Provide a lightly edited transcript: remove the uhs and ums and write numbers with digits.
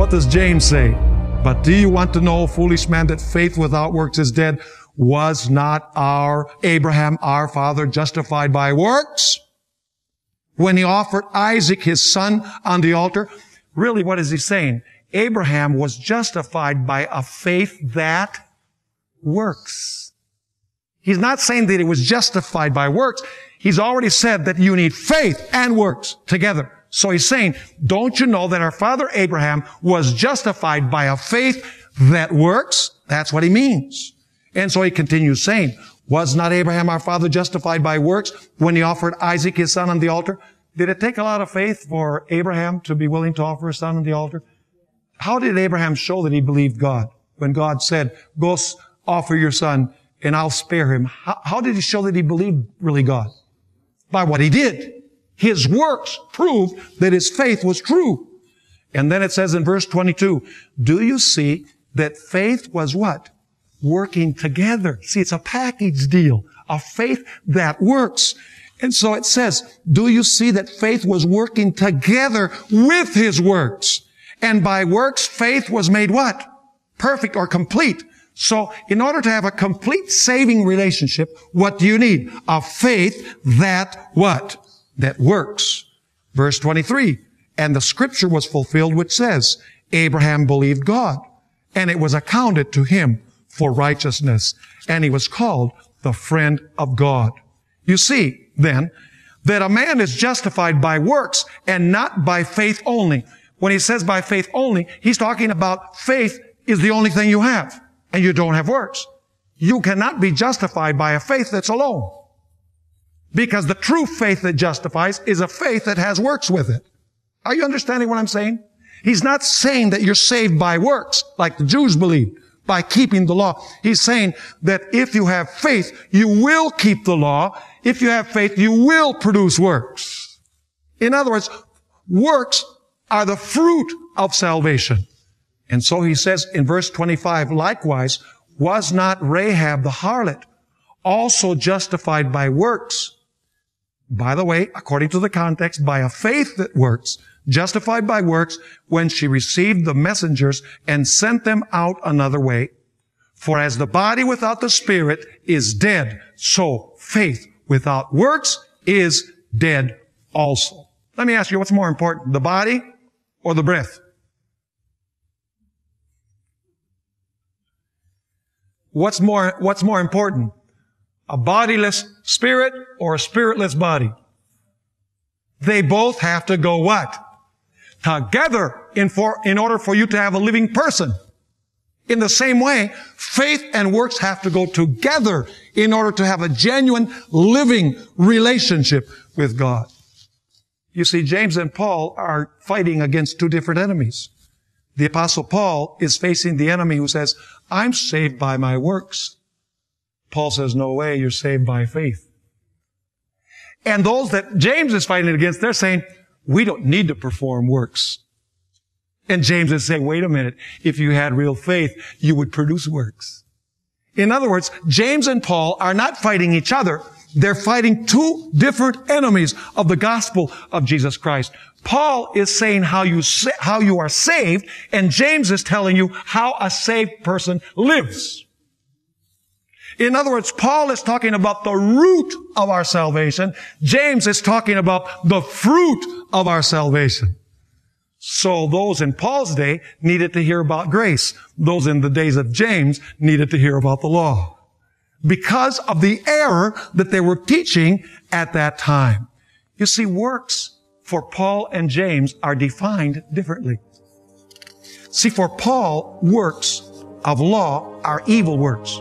what does James say? But do you want to know, foolish man, that faith without works is dead? Was not Abraham, our father, justified by works when he offered Isaac, his son, on the altar? Really, what is he saying? Abraham was justified by a faith that works. He's not saying that he was justified by works. He's already said that you need faith and works together. So he's saying, don't you know that our father Abraham was justified by a faith that works? That's what he means. And so he continues saying, was not Abraham our father justified by works when he offered Isaac his son on the altar? Did it take a lot of faith for Abraham to be willing to offer his son on the altar? How did Abraham show that he believed God? When God said, go offer your son and I'll spare him. How did he show that he believed really God? By what he did. His works proved that his faith was true. And then it says in verse 22, do you see that faith was what? Working together. See, it's a package deal. A faith that works. And so it says, do you see that faith was working together with his works? And by works, faith was made what? Perfect or complete. So in order to have a complete saving relationship, what do you need? A faith that what? That works. Verse 23, and the scripture was fulfilled which says, Abraham believed God, and it was accounted to him for righteousness, and he was called the friend of God. You see, then, that a man is justified by works and not by faith only. When he says by faith only, he's talking about faith is the only thing you have, and you don't have works. You cannot be justified by a faith that's alone. Because the true faith that justifies is a faith that has works with it. Are you understanding what I'm saying? He's not saying that you're saved by works, like the Jews believed, by keeping the law. He's saying that if you have faith, you will keep the law. If you have faith, you will produce works. In other words, works are the fruit of salvation. And so he says in verse 25, likewise, was not Rahab the harlot also justified by works? By the way, according to the context, by a faith that works, justified by works, when she received the messengers and sent them out another way. For as the body without the spirit is dead, so faith without works is dead also. Let me ask you, what's more important, the body or the breath? What's more important? A bodiless spirit or a spiritless body? They both have to go what? Together in order for you to have a living person. In the same way, faith and works have to go together in order to have a genuine living relationship with God. You see, James and Paul are fighting against two different enemies. The Apostle Paul is facing the enemy who says, I'm saved by my works. Paul says, no way, you're saved by faith. And those that James is fighting against, they're saying, we don't need to perform works. And James is saying, wait a minute, if you had real faith, you would produce works. In other words, James and Paul are not fighting each other. They're fighting two different enemies of the gospel of Jesus Christ. Paul is saying how you are saved, and James is telling you how a saved person lives. In other words, Paul is talking about the root of our salvation. James is talking about the fruit of our salvation. So those in Paul's day needed to hear about grace. Those in the days of James needed to hear about the law, because of the error that they were teaching at that time. You see, works for Paul and James are defined differently. See, for Paul, works of law are evil works.